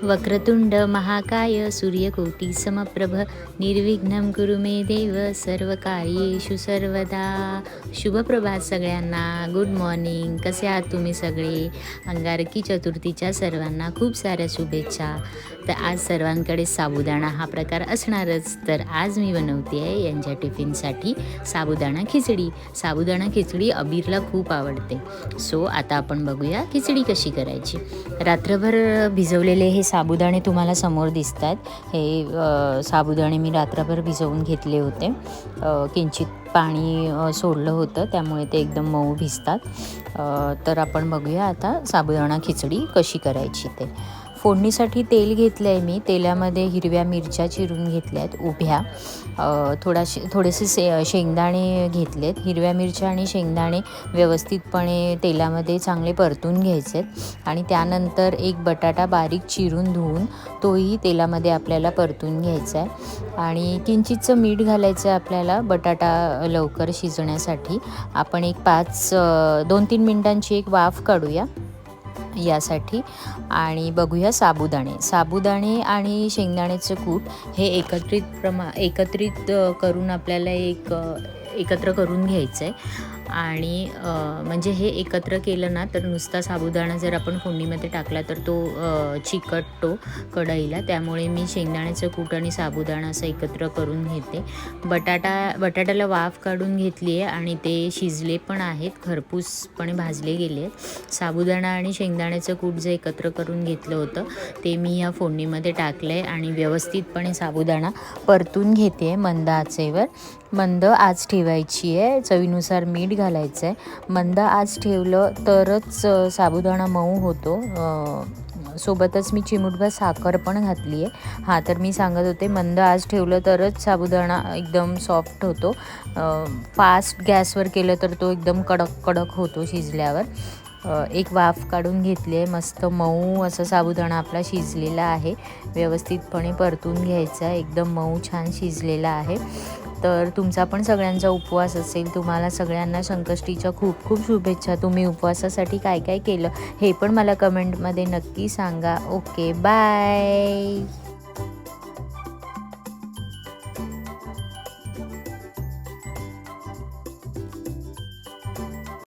वक्रतुंड महाकाय सूर्यकोटी समप्रभ निर्विघ्नं कुरु मे देव सर्वकार्येषु सर्वदा। शुभप्रभात सगळ्यांना, गुड मॉर्निंग. कसे आहात तुम्ही सगळे? अंगारकी चतुर्थीच्या सर्वांना खूप साऱ्या शुभेच्छा. तर आज सर्वांकडे साबुदाणा हा प्रकार असणारच, तर आज मी बनवते आहे यांच्या टिफिनसाठी साबुदाणा खिचडी. साबुदाणा खिचडी अबीरला खूप आवडते. सो आता आपण बघूया खिचडी कशी करायची. रात्रभर भिजवलेले हे साबुदाणे तुम्हाला समोर दिसत आहेत. हे साबुदाणे मी रात्रभर भिजवून घेतले होते. किंचित पाणी सोडलं होतं, त्यामुळे ते एकदम मऊ भिजतात. तर आपण बघूया आता साबुदाणा खिचडी कशी करायची ते. फोडणीसाठी घेतलं आहे मी. तेलामध्ये हिरव्या मिरच्या चिरून घेतल्या आहेत उभ्या. थोडेसे शेंगदाणे घेतलेत. हिरव्या मिरच्या आणि शेंगदाणे व्यवस्थितपणे तेलामध्ये चांगले परतून घ्यायचे आहेत. आणि त्यानंतर एक बटाटा बारीक चिरून धुवून तोही तेलामध्ये आपल्याला परतून घ्यायचा आहे. आणि किंचितचं मीठ घालायचं आहे आपल्याला बटाटा लवकर शिजण्यासाठी. आपण एक 2-3 मिनिटांची एक वाफ काढूया यासाठी. आणि बघूया साबुदाणे आणि शेंगदाण्याचं कूट हे एकत्रित करून आपल्याला एकत्र करून घ्यायचं आहे. आणि म्हणजे हे एकत्र केलं ना तर नुसता साबुदाणा जर आपण फोडणीमध्ये टाकला तर तो चिकटतो कढईला. त्यामुळे मी शेंगदाण्याचं कूट आणि साबुदाणा असं एकत्र करून घेते. बटाट्याला वाफ काढून घेतली आहे आणि ते शिजले पण आहेत, खरपूसपणे भाजले गेले आहेत. साबुदाणा आणि शेंगदाण्याचं कूट जे एकत्र करून घेतलं होतं ते मी या फोडणीमध्ये टाकलं आहे आणि व्यवस्थितपणे साबुदाणा परतून घेते आहे मंद आचेवर. मंद आच ठेवायची आहे. चवीनुसार मीठ घालायचं आहे. मंद आच ठेवलं तरच साबुदाणा मऊ होतो. सोबतच मी चिमूटभर साखर पण घातली आहे. तर मी सांगत होते मंद आच ठेवलं तरच साबुदाणा एकदम सॉफ्ट होतो. फास्ट गॅसवर केलं तर तो एकदम कडक होतो शिजल्यावर. एक वाफ काढून घेतली आहे. मस्त मऊ असं साबुदाणा आपला शिजलेला आहे. व्यवस्थितपणे परतून घ्यायचा आहे. एकदम मऊ छान शिजलेला आहे. तर तुमचा पण सगळ्यांचा उपवास असेल. तुम्हाला सगळ्यांना संकष्टीच्या खूप खूप शुभेच्छा. तुम्ही उपवासासाठी काय काय केलं हे पण मला कमेंटमध्ये नक्की सांगा. Okay, bye.